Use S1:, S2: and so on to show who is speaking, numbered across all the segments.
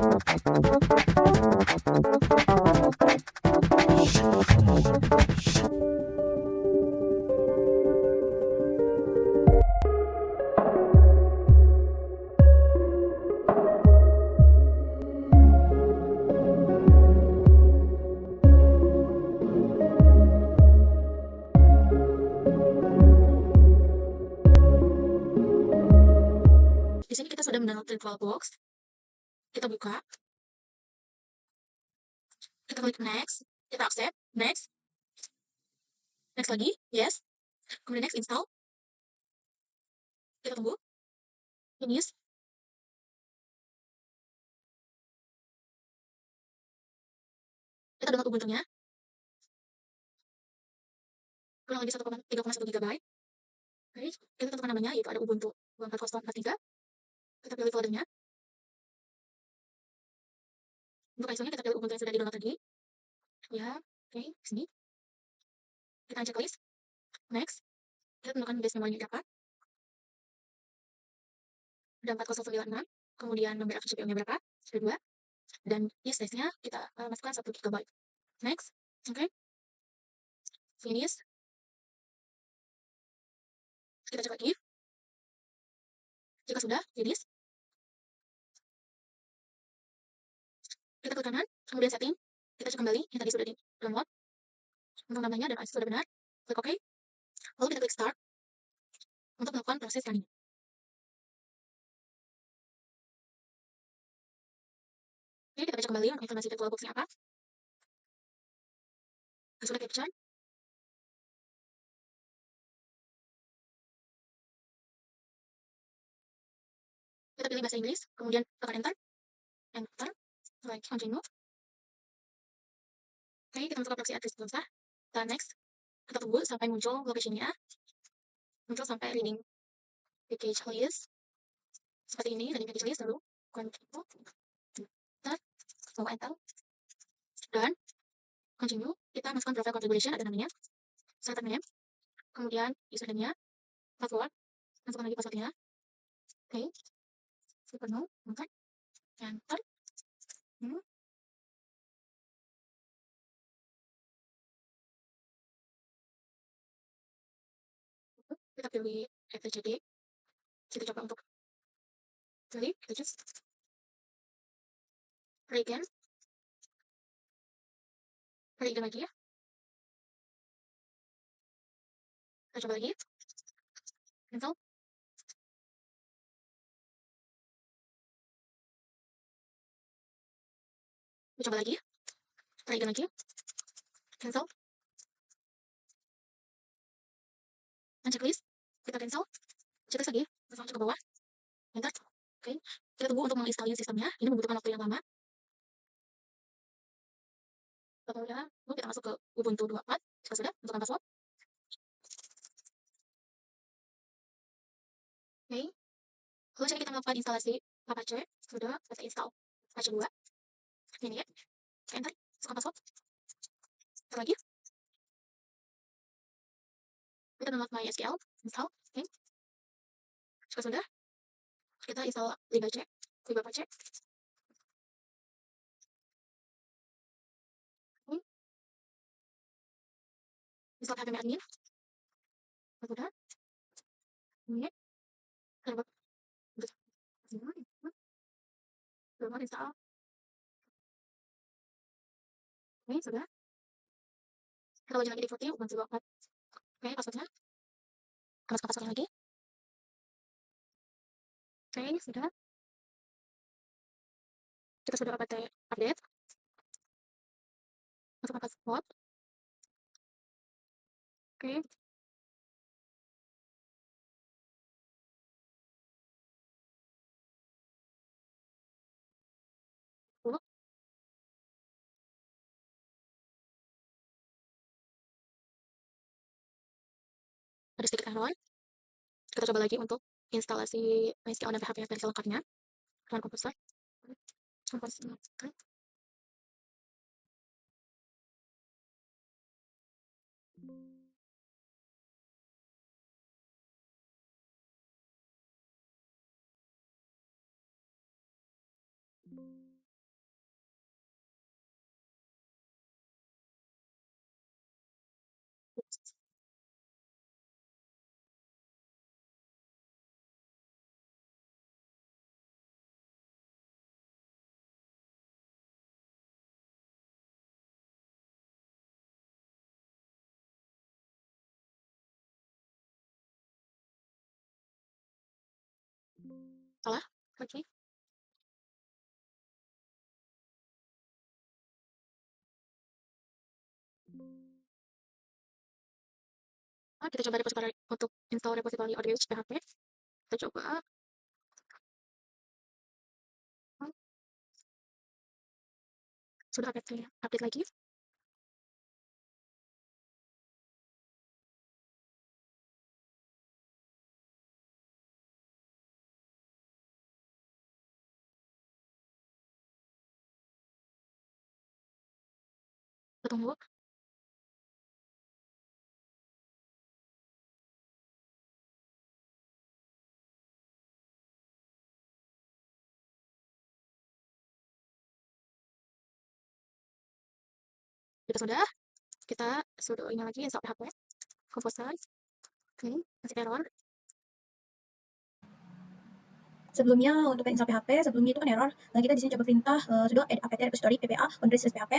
S1: Di sini kita sudah mendownload VirtualBox. Kita buka, kita klik next, kita accept, next lagi, yes, kemudian next install, kita tunggu, finish, kita download Ubuntu-nya, kurang lebih 3,1 GB. Oke, kita tentukan namanya, yaitu ada Ubuntu 24.03, kita pilih foldernya, untuk ISO-nya kita pilih Ubuntu yang sudah di-download tadi, ya, oke, sini, kita uncheck list, next, kita tentukan base memorinya berapa, ada 4096, kemudian nomor aktif CPU-nya berapa, ada 2, dan disk size-nya kita masukkan 1 GB. Next, oke, finish, kita cek lagi, jika sudah, finish, kita klik kanan, kemudian setting, kita cek kembali yang tadi sudah di download, untuk namanya dan ISO sudah benar, klik OK, lalu kita klik start untuk melakukan proses running. Oke, kita baca kembali untuk informasi VirtualBox-nya apa. Sudah capture. Kita pilih bahasa Inggris, kemudian tekan enter, like continue. Oke, kita masukkan proxy address belum sah. Dan next, kita tunggu sampai muncul location-nya, muncul sampai reading package list, seperti ini, reading package list, lalu continue, enter, lalu enter, dan continue. Kita masukkan profile configuration, ada namanya, server name, kemudian username-nya, password, masukkan lagi password-nya. Oke, super no, enter, kita pilih etcd, kita coba untuk pilih, kita just try again lagi ya, kita coba lagi, cancel, kita coba lagi, try again lagi, cancel, uncheck list, kita cancel, check lagi, langsung ke bawah, enter, oke, kita tunggu untuk menginstalin sistemnya, ini membutuhkan waktu yang lama. Lalu kita masuk ke Ubuntu 24, jika sudah, masukkan password. Oke, lalu sini kita melakukan instalasi Apache, sudah, kita install Apache 2, ini ya, enter, masukkan password, enter lagi, kita download MySQL, install, oke, jika sudah, kita install libapache, install HPMadmin, sudah, ini, kita belum install, oke, sudah, kita login lagi di Forti, Ubuntu 24, oke, passwordnya, masukkan passwordnya lagi, oke, sudah, kita sudah update, masukkan password, oke, lalu, ada sedikit error, kita coba lagi untuk instalasi MySQL dan PHP versi lengkapnya, run komposer, Salah? Oke. Kita coba repository untuk install repository ODH PHP. Kita coba. Sudah update lagi. Kita tunggu. Kita sudah ini lagi install PHP. Composer. Oke, masih error.
S2: Sebelumnya untuk install PHP, sebelumnya itu kan error. Nah, kita di sini coba perintah sudo add apt repository ppa PHP.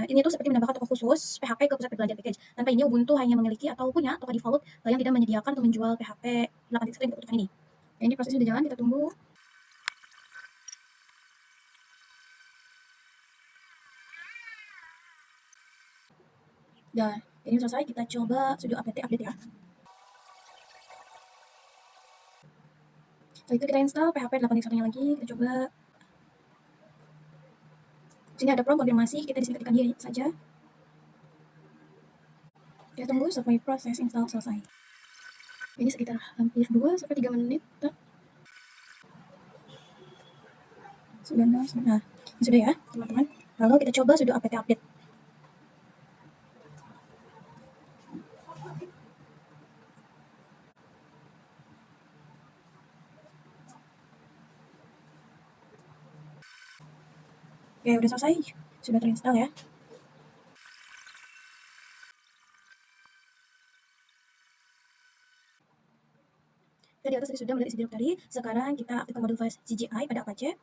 S2: Ini tuh seperti menambahkan toko khusus PHP ke pusat perbelanjaan package. Tanpa ini Ubuntu hanya memiliki atau punya toko default yang tidak menyediakan atau menjual PHP 8.1 yang kita butuhkan ini. Nah, ini prosesnya sudah jalan, kita tunggu. Nah, ini selesai, kita coba sudo apt update ya. Setelah itu kita install PHP 8.1-nya lagi, kita coba. Sini ada prompt konfirmasi, kita di sini ketikkan dia saja. Kita tunggu sampai proses install selesai. Ini sekitar hampir 2-3 menit. Nah, ini sudah ya teman-teman. Lalu kita coba sudo apt update. Oke, udah selesai, sudah terinstall ya. Kita di atas tadi sudah melihat isi directory. Sekarang kita aktifkan modul file CGI pada Apache.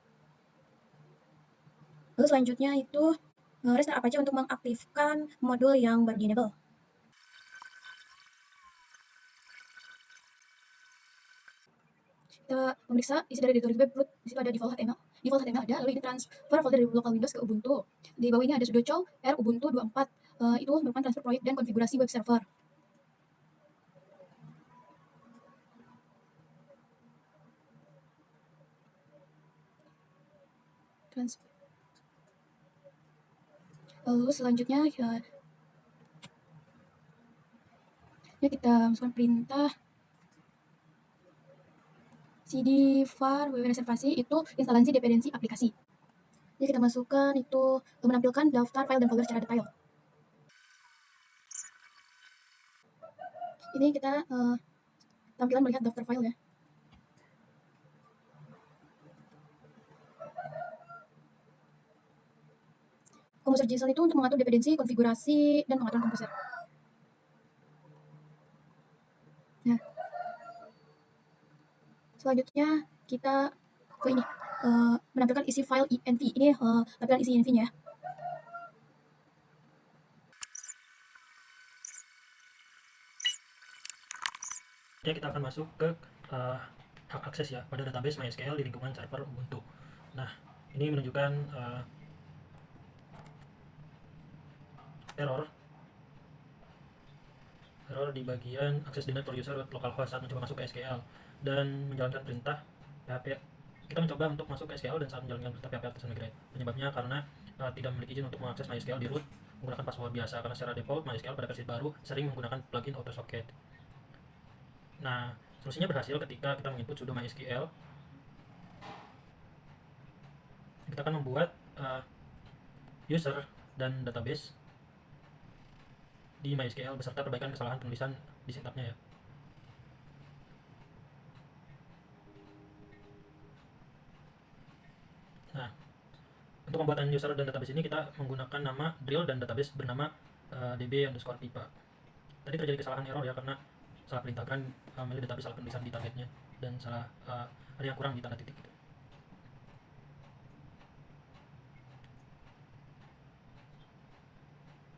S2: Lalu selanjutnya itu restart Apache untuk mengaktifkan modul yang baru di-enable. Kita memeriksa isi dari directory web root. Di situ ada default HTML. Default HTML ada, lalu ini transfer folder dari local Windows ke Ubuntu. Di bawah ini ada sudo chow r ubuntu 24. Itu merupakan transfer proyek dan konfigurasi web server. Lalu selanjutnya ya kita masukkan perintah cd var www reservasi, itu instalasi dependensi aplikasi. Jadi kita masukkan itu menampilkan daftar file dan folder secara detail. Ini kita tampilan melihat daftar file ya. Komposer JSON itu untuk mengatur dependensi, konfigurasi, dan pengaturan komposer. Nah, selanjutnya kita ke ini, menampilkan isi file env. Ini tampilan isi env-nya ya.
S3: Ya, kita akan masuk ke hak akses ya pada database MySQL di lingkungan server Ubuntu. Nah, ini menunjukkan error di bagian access denied for user with localhost saat mencoba masuk ke SQL dan menjalankan perintah PHP. Kita mencoba untuk masuk ke SQL dan saat menjalankan perintah PHP atas migrate. Penyebabnya karena tidak memiliki izin untuk mengakses MySQL di root menggunakan password biasa, karena secara default MySQL pada versi baru sering menggunakan plugin AutoSocket. Nah, solusinya berhasil ketika kita menginput sudo MySQL. Kita akan membuat user dan database di MySQL beserta perbaikan kesalahan penulisan di sintaknya ya. Nah, untuk pembuatan user dan database ini kita menggunakan nama drill dan database bernama db_pipa. Tadi terjadi kesalahan error ya karena salah perintahkan memilih database, salah penulisan di targetnya, dan salah ada yang kurang di tanda titik gitu.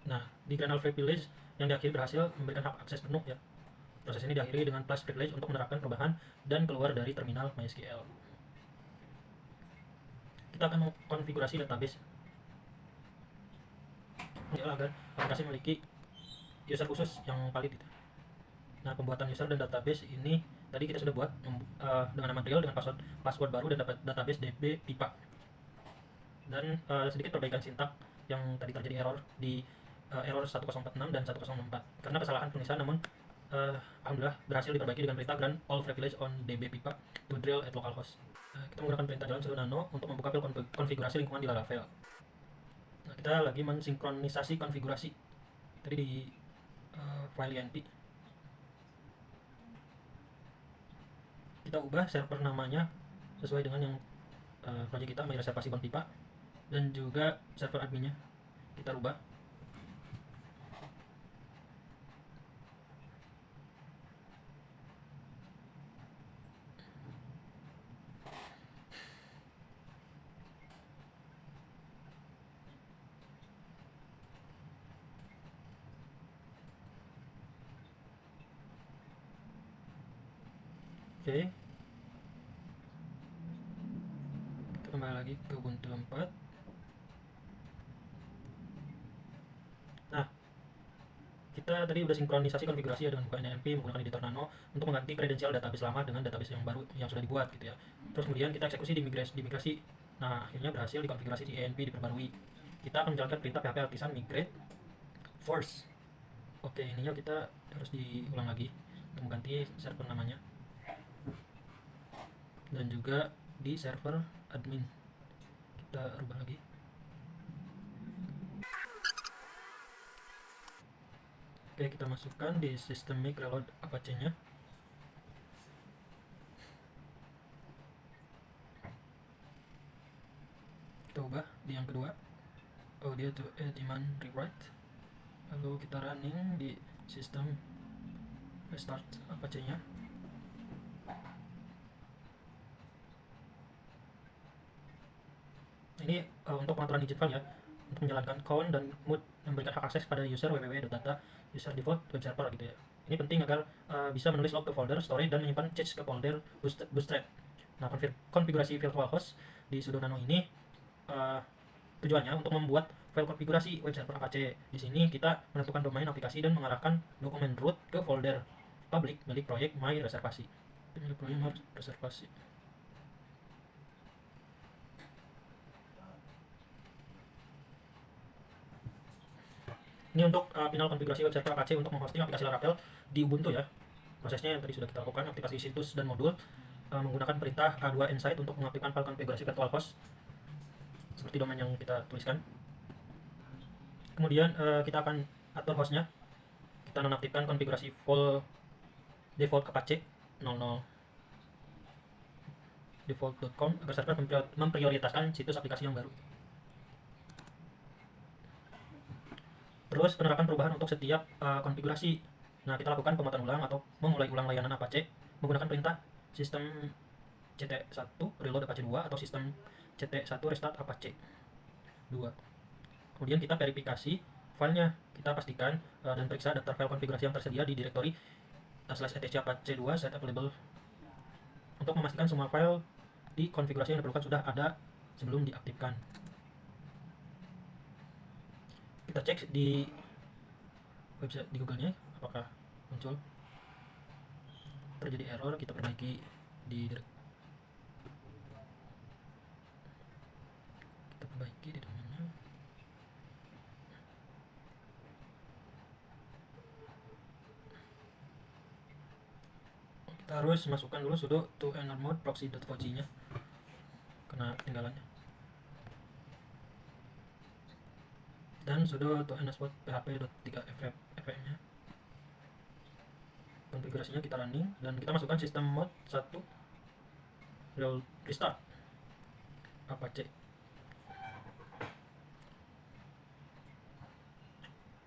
S3: Nah, di kernel free privilege yang diakhiri berhasil memberikan hak akses penuh ya Proses ini diakhiri dengan plus privilege untuk menerapkan perubahan dan keluar dari terminal MySQL. Kita akan mengkonfigurasi database agar aplikasi memiliki user khusus yang valid. Nah, pembuatan user dan database ini tadi kita sudah buat dengan nama drill, dengan password baru, dan dapat database db pipa. Dan sedikit perbaikan sintak yang tadi terjadi error di error 1046 dan 1004 karena kesalahan penulisan, namun alhamdulillah berhasil diperbaiki dengan perintah grant all privilege on db pipa to drill at localhost. Kita menggunakan perintah jalan sudo nano untuk membuka file konfigurasi lingkungan di Laravel. Nah, kita lagi mensinkronisasi konfigurasi tadi di file inp. Kita ubah server namanya sesuai dengan yang project kita, my reservasi bound pipa, dan juga server adminnya kita rubah. Oke, kita kembali lagi ke Ubuntu 4. Nah, kita tadi udah sinkronisasi konfigurasi ya dengan buka inp menggunakan editor nano untuk mengganti kredensial database lama dengan database yang baru yang sudah dibuat gitu ya. Terus kemudian kita eksekusi di migrasi. Nah, akhirnya berhasil dikonfigurasi di enp diperbarui. Kita akan menjalankan perintah php artisan migrate force. Oke, ininya kita harus diulang lagi untuk mengganti server namanya, dan juga di server admin kita rubah lagi. Oke, kita masukkan di systemic reload apache-nya. Kita ubah di yang kedua, audio to demand rewrite, lalu kita running di system restart apache-nya. Ini untuk pengaturan digit file ya, untuk menjalankan count dan mood, memberikan hak akses pada user www.data user default web server gitu ya. Ini penting agar bisa menulis log ke folder storage dan menyimpan change ke folder bootstrap. Nah, konfigurasi virtual host di sudo nano ini tujuannya untuk membuat file konfigurasi web server Apache. Di sini kita menentukan domain aplikasi dan mengarahkan dokumen root ke folder public milik proyek my reservasi. Ini untuk final konfigurasi web server Apache untuk menghosting aplikasi Laravel di Ubuntu ya. Prosesnya yang tadi sudah kita lakukan, aplikasi situs dan modul menggunakan perintah a2 insight untuk mengaktifkan file konfigurasi virtual host seperti domain yang kita tuliskan. Kemudian kita akan atur hostnya. Kita nonaktifkan konfigurasi full default Apache 00 default.com agar server memprioritaskan situs aplikasi yang baru. Terus penerapan perubahan untuk setiap konfigurasi. Nah, kita lakukan pemuatan ulang atau memulai ulang layanan Apache menggunakan perintah sistem ct1 reload Apache 2 atau sistem ct1 restart Apache 2. Kemudian kita verifikasi filenya, kita pastikan dan periksa daftar file konfigurasi yang tersedia di direktori /etc apache 2 set available untuk memastikan semua file di konfigurasi yang diperlukan sudah ada sebelum diaktifkan. Kita cek di website di Google-nya apakah muncul. Terjadi error, kita perbaiki di domainnya. Kita harus masukkan dulu sudo to nrmod proxy.vg-nya karena ketinggalannya, dan sudo to nspot php.3fm-nya. Konfigurasinya kita running dan kita masukkan sistem mode 1 restart Apache.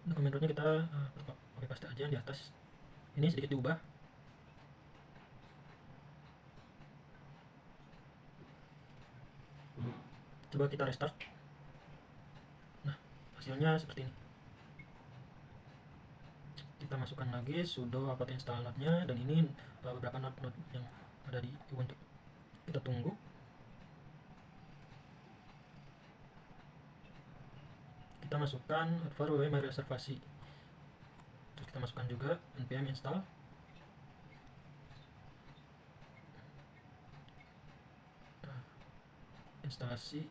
S3: Dokumen rootnya kita pakai paste aja di atas. Ini sedikit diubah. Coba kita restart. Nah, hasilnya seperti ini. Kita kita masukkan lagi sudo apt installernya, dan ini beberapa node-node yang ada di Ubuntu. Kita tunggu. Kita masukkan advar www my reservasi, terus kita masukkan juga npm install. Instalasi.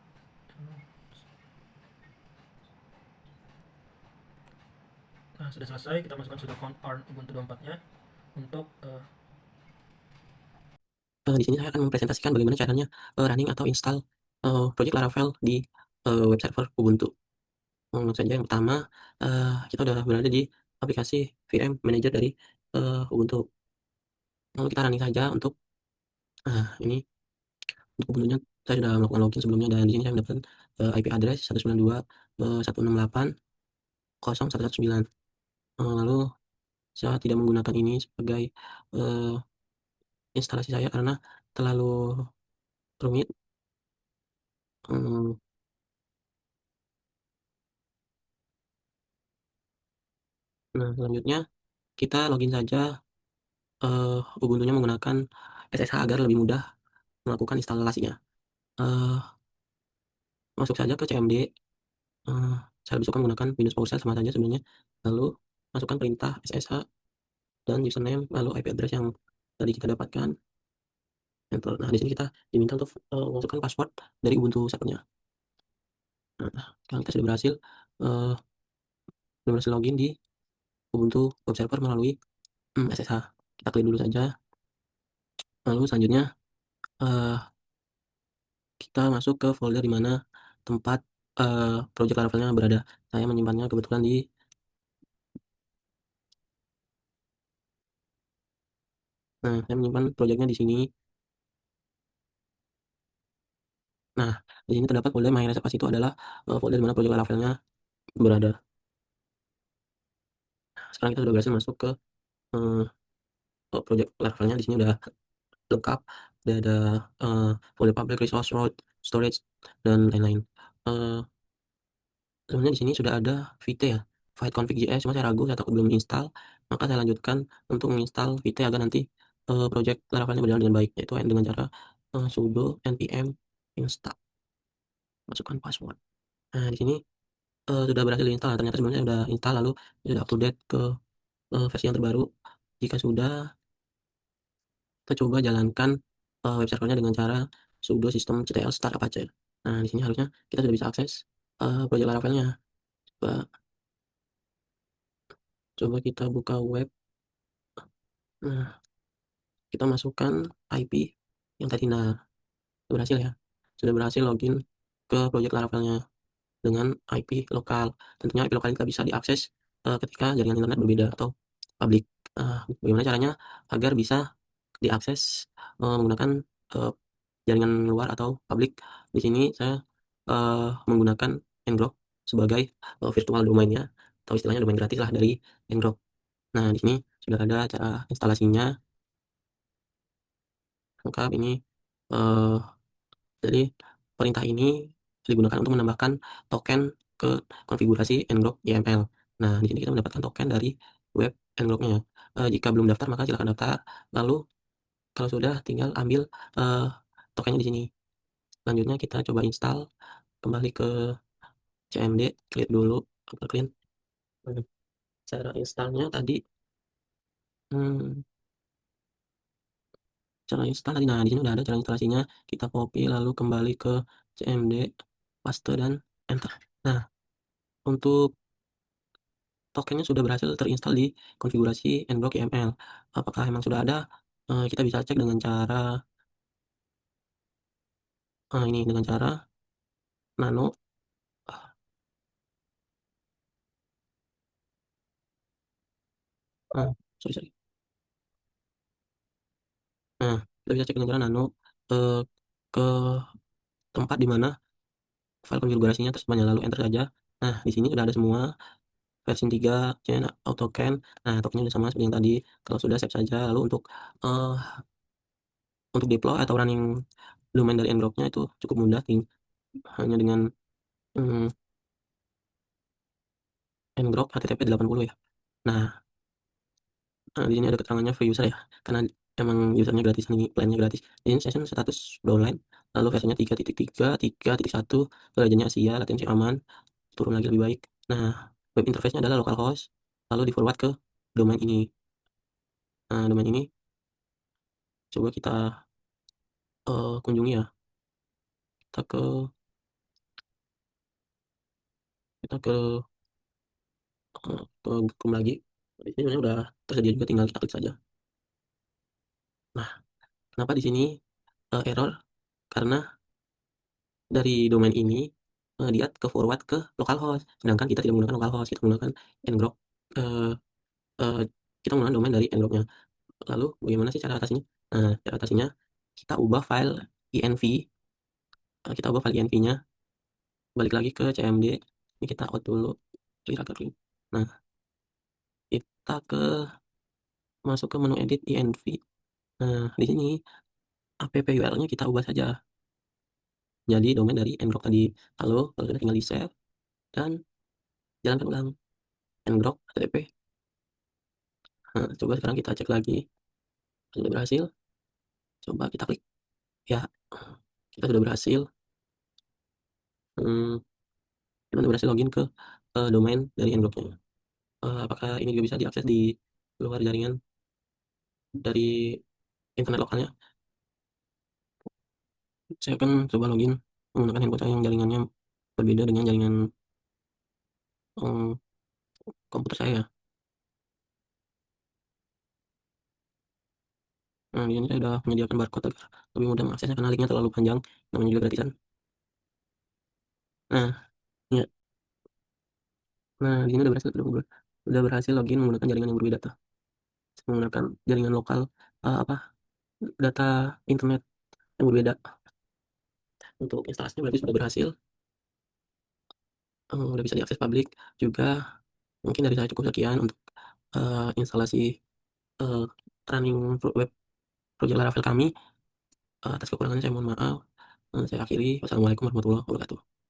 S3: Nah, sudah selesai. Kita masukkan sudo conf arn ubuntu 24 nya untuk
S4: Di sini saya akan mempresentasikan bagaimana caranya running atau install project Laravel di web server Ubuntu. Langsung saja, yang pertama kita udah berada di aplikasi VM Manager dari Ubuntu. Lalu kita running saja untuk ini untuk Ubuntunya. Saya sudah melakukan login sebelumnya, dan di sini saya mendapatkan IP address 192.168.0.119. Lalu saya tidak menggunakan ini sebagai instalasi saya karena terlalu rumit. Nah, selanjutnya kita login saja Ubuntunya menggunakan SSH agar lebih mudah melakukan instalasinya. Masuk saja ke CMD. Saya lebih suka menggunakan Windows PowerShell sama saja sebenarnya. Lalu masukkan perintah SSH dan username, lalu IP address yang tadi kita dapatkan. Enter. Nah, di sini kita diminta untuk memasukkan password dari Ubuntu servernya. Nah, sekarang kita sudah berhasil login di Ubuntu web server melalui SSH. Kita klik dulu saja. Lalu selanjutnya kita masuk ke folder di mana tempat project Laravelnya berada. Saya menyimpannya kebetulan di saya menyimpan projectnya di sini. Nah, di sini terdapat folder My Reservasi, itu adalah folder di mana project Laravelnya berada. Sekarang kita sudah berhasil masuk ke project Laravelnya. Di sini udah lengkap. Udah ada folder public, resource, root, storage, dan lain-lain. Sebenarnya di sini sudah ada Vite ya, File config.js, cuma saya ragu, saya takut belum install. Maka saya lanjutkan untuk menginstal Vite agar nanti project Laravelnya berjalan dengan baik, yaitu dengan cara sudo npm install, masukkan password. Nah, di sini sudah berhasil diinstal. Ternyata sebenarnya sudah install, lalu sudah up to date ke versi yang terbaru. Jika sudah, kita coba jalankan web servernya dengan cara sudo systemctl start apache. Nah, di sini harusnya kita sudah bisa akses project Laravelnya. Coba kita buka web. Nah, kita masukkan IP yang tadi. Nah, berhasil ya. Sudah berhasil login ke project Laravelnya dengan IP lokal. Tentunya IP lokal ini tidak bisa diakses ketika jaringan internet berbeda atau public. Bagaimana caranya agar bisa diakses menggunakan jaringan luar atau public? Di sini saya menggunakan ngrok sebagai virtual domainnya, atau istilahnya domain gratis lah dari ngrok. Nah, di sini sudah ada cara instalasinya lengkap ini. Jadi perintah ini digunakan untuk menambahkan token ke konfigurasi ngrok YML. Nah, di sini kita mendapatkan token dari web ngroknya. Jika belum daftar, maka silakan daftar. Lalu kalau sudah, tinggal ambil tokennya di sini. Selanjutnya kita coba install, kembali ke CMD, klik dulu clean. Cara installnya tadi, cara install tadi. Nah, di sini udah ada cara instalasinya. Kita copy lalu kembali ke CMD, paste, dan enter. Nah, untuk tokennya sudah berhasil terinstall di konfigurasi ngrok YML. Apakah memang sudah ada? Kita bisa cek dengan cara ini, dengan cara nano. Sorry, sorry. Nah, kita bisa cek dengan cara nano ke tempat di mana file konfigurasinya tersebutnya, lalu enter saja. Nah, di sini sudah ada semua versi 3 chain AutoCAN. Nah, tokennya sudah sama seperti yang tadi. Kalau sudah, save saja. Lalu uh, untuk deploy atau running domain dari ngroknya itu cukup mudah, hanya dengan ngrok http 80 ya. Nah, Di sini ada keterangannya free user ya, karena emang usernya gratis nih, plan-nya gratis. Di sini session status udah online, lalu versinya 3.3, 3.1, legend Asia, latensi aman, turun lagi lebih baik. Nah, web interface-nya adalah localhost, lalu di-forward ke domain ini. Nah, domain ini coba kita kunjungi ya. Kita ke kita ke ke Chrome lagi. Di sini sebenarnya udah tersedia juga, tinggal kita klik saja. Nah, kenapa di sini error? Karena dari domain ini dia ke-forward ke localhost, sedangkan kita tidak menggunakan localhost, kita menggunakan ngrok, eee eee, kita menggunakan domain dari ngroknya. Lalu bagaimana sih cara atasinya? Nah, cara atasinya kita ubah file env, kita ubah file env-nya, balik lagi ke cmd, ini kita out dulu, clear agak clean. Nah, kita masuk ke menu edit env. Nah, di sini app URL-nya kita ubah saja jadi domain dari ngrok tadi. Lalu kalau sudah tinggal di-save dan jalankan ulang ngrok http. Nah, coba sekarang kita cek lagi, sudah berhasil. Coba kita klik, ya, kita sudah berhasil, mmm, kita sudah berhasil login ke domain dari ngroknya. Apakah ini juga bisa diakses di luar jaringan dari internet lokalnya? Saya akan coba login menggunakan handphone saya yang jaringannya berbeda dengan jaringan mmm, komputer saya. Nah, di sini saya sudah menyediakan barcode agar lebih mudah mengaksesnya karena linknya terlalu panjang, namanya juga gratisan. Nah, ya, di sini udah berhasil login menggunakan jaringan yang berbeda tuh, menggunakan jaringan lokal, apa, data internet yang berbeda. Untuk instalasinya berarti sudah berhasil, udah bisa diakses publik juga. Mungkin dari saya cukup sekian untuk instalasi eee, running web project Laravel kami. Atas kekurangannya saya mohon maaf. Saya akhiri. Wassalamualaikum warahmatullahi wabarakatuh.